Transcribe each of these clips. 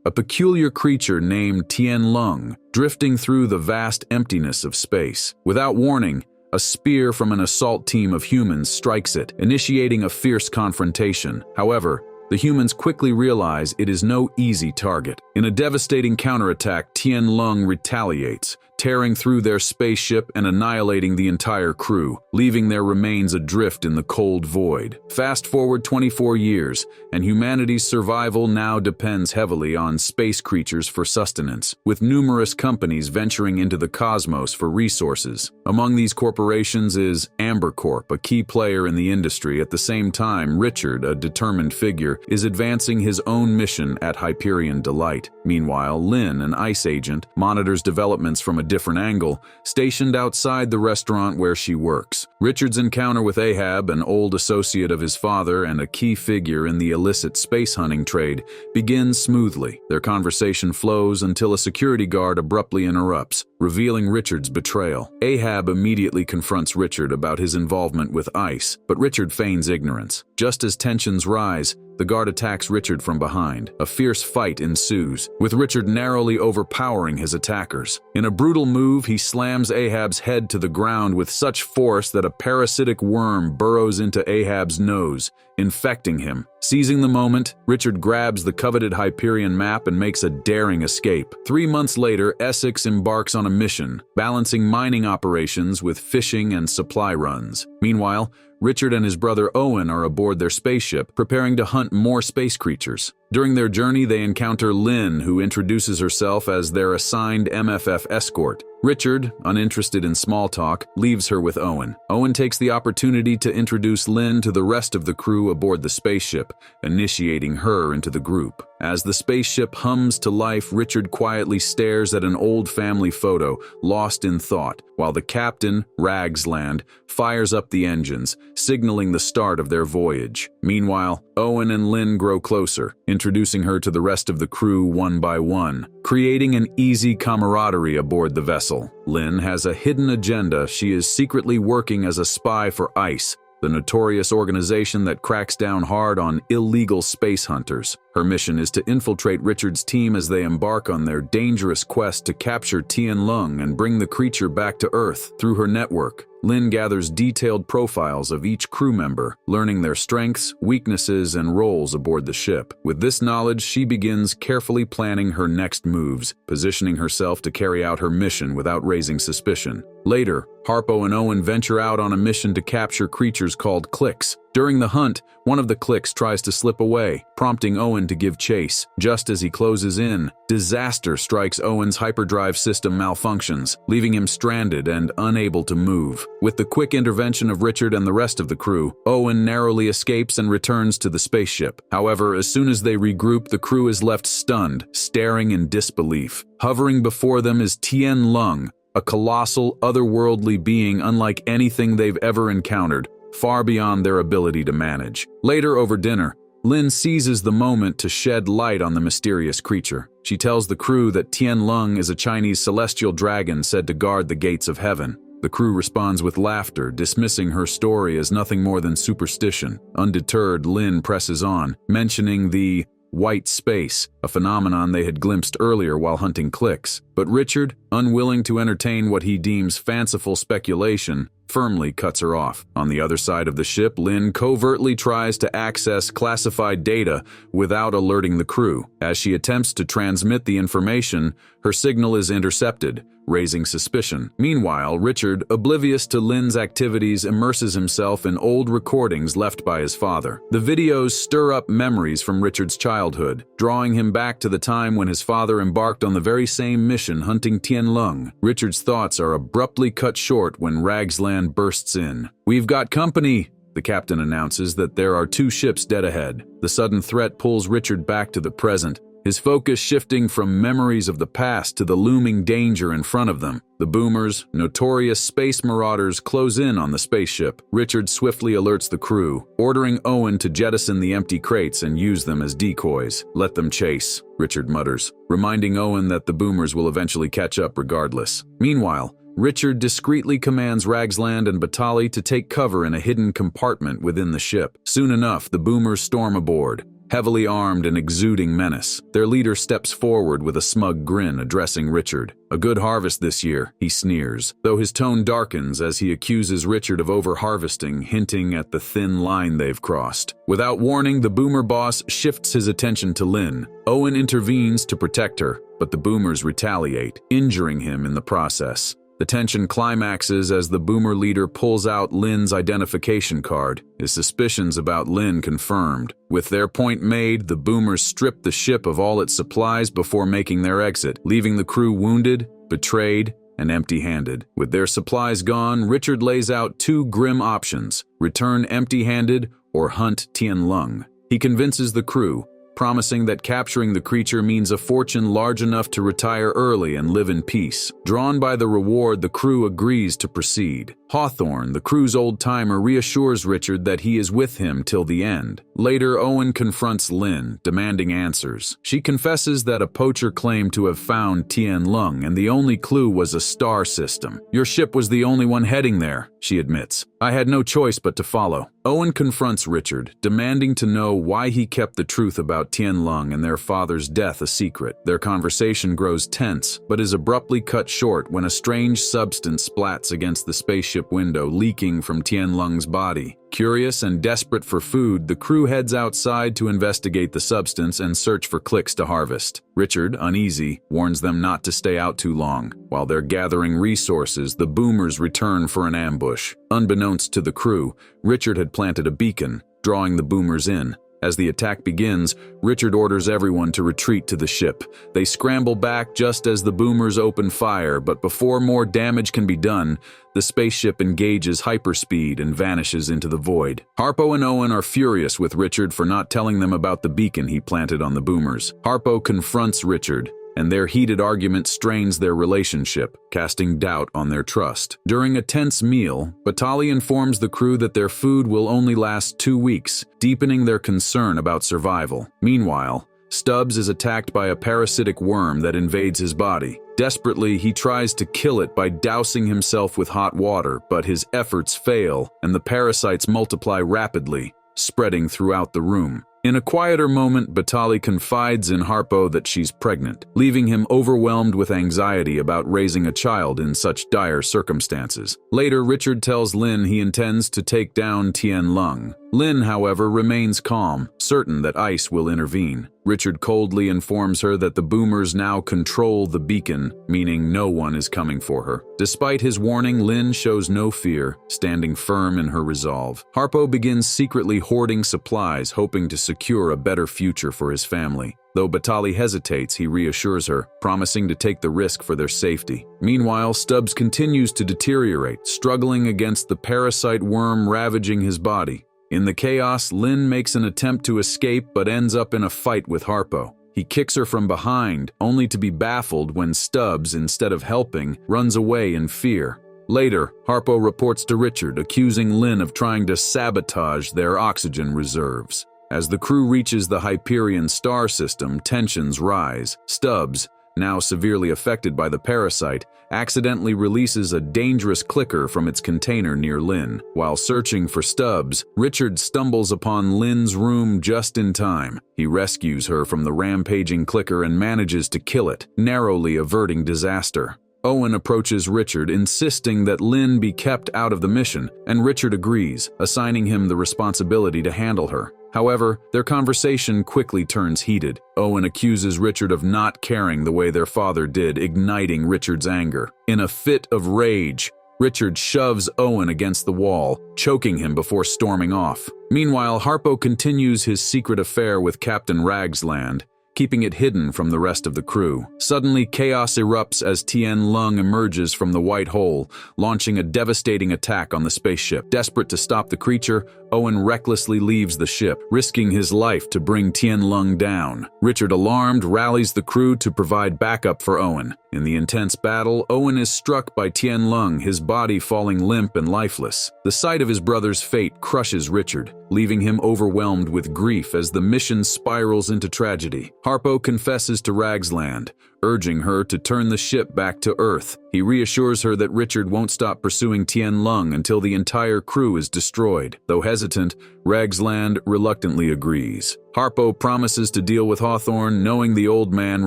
a peculiar creature named Tian Lung, drifting through the vast emptiness of space. Without warning, a spear from an assault team of humans strikes it, initiating a fierce confrontation. However, the humans quickly realize it is no easy target. In a devastating counterattack, Tian Lung retaliates, tearing through their spaceship and annihilating the entire crew, leaving their remains adrift in the cold void. Fast forward 24 years, and humanity's survival now depends heavily on space creatures for sustenance, with numerous companies venturing into the cosmos for resources. Among these corporations is Amber Corp, a key player in the industry. At the same time, Richard, a determined figure, is advancing his own mission at Hyperion Delight. Meanwhile, Lynn, an ICE agent, monitors developments from a different angle, stationed outside the restaurant where she works. Richard's encounter with Ahab, an old associate of his father and a key figure in the illicit space hunting trade, begins smoothly. Their conversation flows until a security guard abruptly interrupts, revealing Richard's betrayal. Ahab immediately confronts Richard about his involvement with ICE, but Richard feigns ignorance. Just as tensions rise, the guard attacks Richard from behind. A fierce fight ensues, with Richard narrowly overpowering his attackers. In a brutal move, he slams Ahab's head to the ground with such force that a parasitic worm burrows into Ahab's nose, infecting him. Seizing the moment, Richard grabs the coveted Hyperion map and makes a daring escape. 3 months later, Essex embarks on a mission, balancing mining operations with fishing and supply runs. Meanwhile, Richard and his brother Owen are aboard their spaceship, preparing to hunt more space creatures. During their journey, they encounter Lynn, who introduces herself as their assigned MFF escort. Richard, uninterested in small talk, leaves her with Owen. Owen takes the opportunity to introduce Lynn to the rest of the crew aboard the spaceship, initiating her into the group. As the spaceship hums to life, Richard quietly stares at an old family photo, lost in thought, while the captain, Ragsland, fires up the engines, signaling the start of their voyage. Meanwhile, Owen and Lynn grow closer, introducing her to the rest of the crew one by one, creating an easy camaraderie aboard the vessel. Lynn has a hidden agenda. She is secretly working as a spy for ICE, the notorious organization that cracks down hard on illegal space hunters. Her mission is to infiltrate Richard's team as they embark on their dangerous quest to capture Tian Lung and bring the creature back to Earth. Through her network, Lynn gathers detailed profiles of each crew member, learning their strengths, weaknesses, and roles aboard the ship. With this knowledge, she begins carefully planning her next moves, positioning herself to carry out her mission without raising suspicion. Later, Harpo and Owen venture out on a mission to capture creatures called Cliques. During the hunt, one of the Cliques tries to slip away, prompting Owen to give chase. Just as he closes in, disaster strikes. Owen's hyperdrive system malfunctions, leaving him stranded and unable to move. With the quick intervention of Richard and the rest of the crew, Owen narrowly escapes and returns to the spaceship. However, as soon as they regroup, the crew is left stunned, staring in disbelief. Hovering before them is Tian Lung, a colossal, otherworldly being unlike anything they've ever encountered, far beyond their ability to manage. Later, over dinner, Lynn seizes the moment to shed light on the mysterious creature. She tells the crew that Tian Lung is a Chinese celestial dragon said to guard the gates of heaven. The crew responds with laughter, dismissing her story as nothing more than superstition. Undeterred, Lynn presses on, mentioning the white space, a phenomenon they had glimpsed earlier while hunting Cliques. But Richard, unwilling to entertain what he deems fanciful speculation, firmly cuts her off. On the other side of the ship, Lynn covertly tries to access classified data without alerting the crew. As she attempts to transmit the information, her signal is intercepted, raising suspicion. Meanwhile, Richard, oblivious to Lynn's activities, immerses himself in old recordings left by his father. The videos stir up memories from Richard's childhood, drawing him back to the time when his father embarked on the very same mission hunting Tian Lung. Richard's thoughts are abruptly cut short when Ragsland bursts in. "We've got company!" The captain announces that there are 2 ships dead ahead. The sudden threat pulls Richard back to the present, his focus shifting from memories of the past to the looming danger in front of them. The boomers, notorious space marauders, close in on the spaceship. Richard swiftly alerts the crew, ordering Owen to jettison the empty crates and use them as decoys. "Let them chase," Richard mutters, reminding Owen that the boomers will eventually catch up regardless. Meanwhile, Richard discreetly commands Ragsland and Batali to take cover in a hidden compartment within the ship. Soon enough, the boomers storm aboard, heavily armed and exuding menace. Their leader steps forward with a smug grin, addressing Richard. "A good harvest this year," he sneers, though his tone darkens as he accuses Richard of over-harvesting, hinting at the thin line they've crossed. Without warning, the Boomer boss shifts his attention to Lynn. Owen intervenes to protect her, but the Boomers retaliate, injuring him in the process. The tension climaxes as the Boomer leader pulls out Lynn's identification card, his suspicions about Lynn confirmed. With their point made, the Boomers strip the ship of all its supplies before making their exit, leaving the crew wounded, betrayed, and empty-handed. With their supplies gone, Richard lays out two grim options: return empty-handed or hunt Tian Lung. He convinces the crew, promising that capturing the creature means a fortune large enough to retire early and live in peace. Drawn by the reward, the crew agrees to proceed. Hawthorne, the crew's old-timer, reassures Richard that he is with him till the end. Later, Owen confronts Lynn, demanding answers. She confesses that a poacher claimed to have found Tian Lung, and the only clue was a star system. "Your ship was the only one heading there," she admits. "I had no choice but to follow." Owen confronts Richard, demanding to know why he kept the truth about Tian Lung and their father's death a secret. Their conversation grows tense, but is abruptly cut short when a strange substance splats against the spaceship window, leaking from Tian Lung's body. Curious and desperate for food, the crew heads outside to investigate the substance and search for clicks to harvest. Richard, uneasy, warns them not to stay out too long. While they're gathering resources, the Boomers return for an ambush. Unbeknownst to the crew, Richard had planted a beacon, drawing the Boomers in. As the attack begins, Richard orders everyone to retreat to the ship. They scramble back just as the Boomers open fire, but before more damage can be done, the spaceship engages hyperspeed and vanishes into the void. Harpo and Owen are furious with Richard for not telling them about the beacon he planted on the Boomers. Harpo confronts Richard, and their heated argument strains their relationship, casting doubt on their trust. During a tense meal, Batali informs the crew that their food will only last 2 weeks, deepening their concern about survival. Meanwhile, Stubbs is attacked by a parasitic worm that invades his body. Desperately, he tries to kill it by dousing himself with hot water, but his efforts fail, and the parasites multiply rapidly, spreading throughout the room. In a quieter moment, Batali confides in Harpo that she's pregnant, leaving him overwhelmed with anxiety about raising a child in such dire circumstances. Later, Richard tells Lynn he intends to take down Tian Lung. Lynn, however, remains calm, certain that ice will intervene. Richard coldly informs her that the Boomers now control the beacon, meaning no one is coming for her. Despite his warning, Lynn shows no fear, standing firm in her resolve. Harpo begins secretly hoarding supplies, hoping to secure a better future for his family. Though Batali hesitates, he reassures her, promising to take the risk for their safety. Meanwhile, Stubbs continues to deteriorate, struggling against the parasite worm ravaging his body. In the chaos, Lynn makes an attempt to escape but ends up in a fight with Harpo. He kicks her from behind, only to be baffled when Stubbs, instead of helping, runs away in fear. Later, Harpo reports to Richard, accusing Lynn of trying to sabotage their oxygen reserves. As the crew reaches the Hyperion star system, tensions rise. Stubbs, now severely affected by the parasite, accidentally releases a dangerous clicker from its container near Lynn. While searching for Stubbs, Richard stumbles upon Lynn's room just in time. He rescues her from the rampaging clicker and manages to kill it, narrowly averting disaster. Owen approaches Richard, insisting that Lynn be kept out of the mission, and Richard agrees, assigning him the responsibility to handle her. However, their conversation quickly turns heated. Owen accuses Richard of not caring the way their father did, igniting Richard's anger. In a fit of rage, Richard shoves Owen against the wall, choking him before storming off. Meanwhile, Harpo continues his secret affair with Captain Ragsland, keeping it hidden from the rest of the crew. Suddenly, chaos erupts as Tian Lung emerges from the white hole, launching a devastating attack on the spaceship. Desperate to stop the creature, Owen recklessly leaves the ship, risking his life to bring Tian Lung down. Richard, alarmed, rallies the crew to provide backup for Owen. In the intense battle, Owen is struck by Tian Lung, his body falling limp and lifeless. The sight of his brother's fate crushes Richard, leaving him overwhelmed with grief as the mission spirals into tragedy. Harpo confesses to Ragsland, urging her to turn the ship back to Earth. He reassures her that Richard won't stop pursuing Tien Lung until the entire crew is destroyed. Though hesitant, Ragsland reluctantly agrees. Harpo promises to deal with Hawthorne, knowing the old man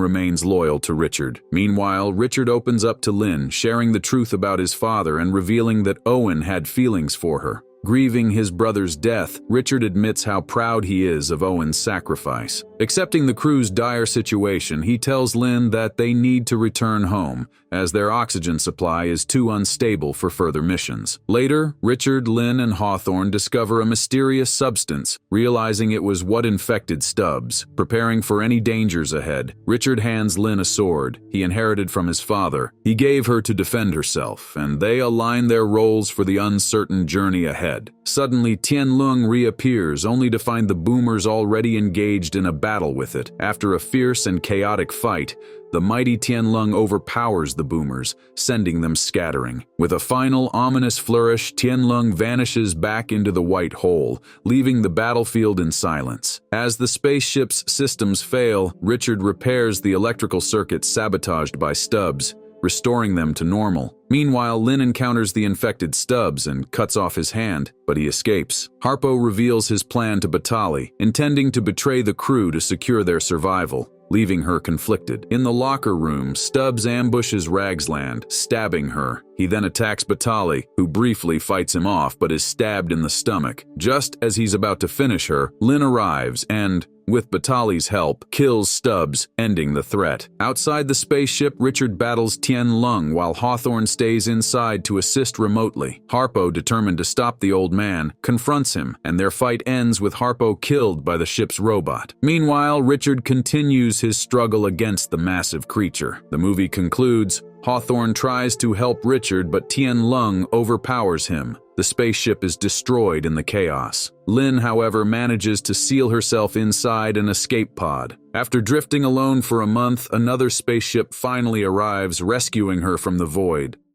remains loyal to Richard. Meanwhile, Richard opens up to Lynn, sharing the truth about his father and revealing that Owen had feelings for her. Grieving his brother's death, Richard admits how proud he is of Owen's sacrifice. Accepting the crew's dire situation, he tells Lynn that they need to return home, as their oxygen supply is too unstable for further missions. Later, Richard, Lynn, and Hawthorne discover a mysterious substance, realizing it was what infected Stubbs. Preparing for any dangers ahead, Richard hands Lynn a sword he inherited from his father. He gave her to defend herself, and they align their roles for the uncertain journey ahead. Suddenly, Tien Lung reappears, only to find the boomers already engaged in a battle with it. After a fierce and chaotic fight, the mighty Tien Lung overpowers the boomers, sending them scattering. With a final ominous flourish, Tien Lung vanishes back into the white hole, leaving the battlefield in silence. As the spaceship's systems fail, Richard repairs the electrical circuits sabotaged by Stubbs, restoring them to normal. Meanwhile, Lynn encounters the infected Stubbs and cuts off his hand, but he escapes. Harpo reveals his plan to Batali, intending to betray the crew to secure their survival, leaving her conflicted. In the locker room, Stubbs ambushes Ragsland, stabbing her. He then attacks Batali, who briefly fights him off but is stabbed in the stomach. Just as he's about to finish her, Lynn arrives and, with Batali's help, kills Stubbs, ending the threat. Outside the spaceship, Richard battles Tien Lung while Hawthorne stays inside to assist remotely. Harpo, determined to stop the old man, confronts him, and their fight ends with Harpo killed by the ship's robot. Meanwhile, Richard continues his struggle against the massive creature. The movie concludes. Hawthorne tries to help Richard, but Tien Lung overpowers him. The spaceship is destroyed in the chaos. Lynn, however, manages to seal herself inside an escape pod. After drifting alone for a month, another spaceship finally arrives, rescuing her from the void.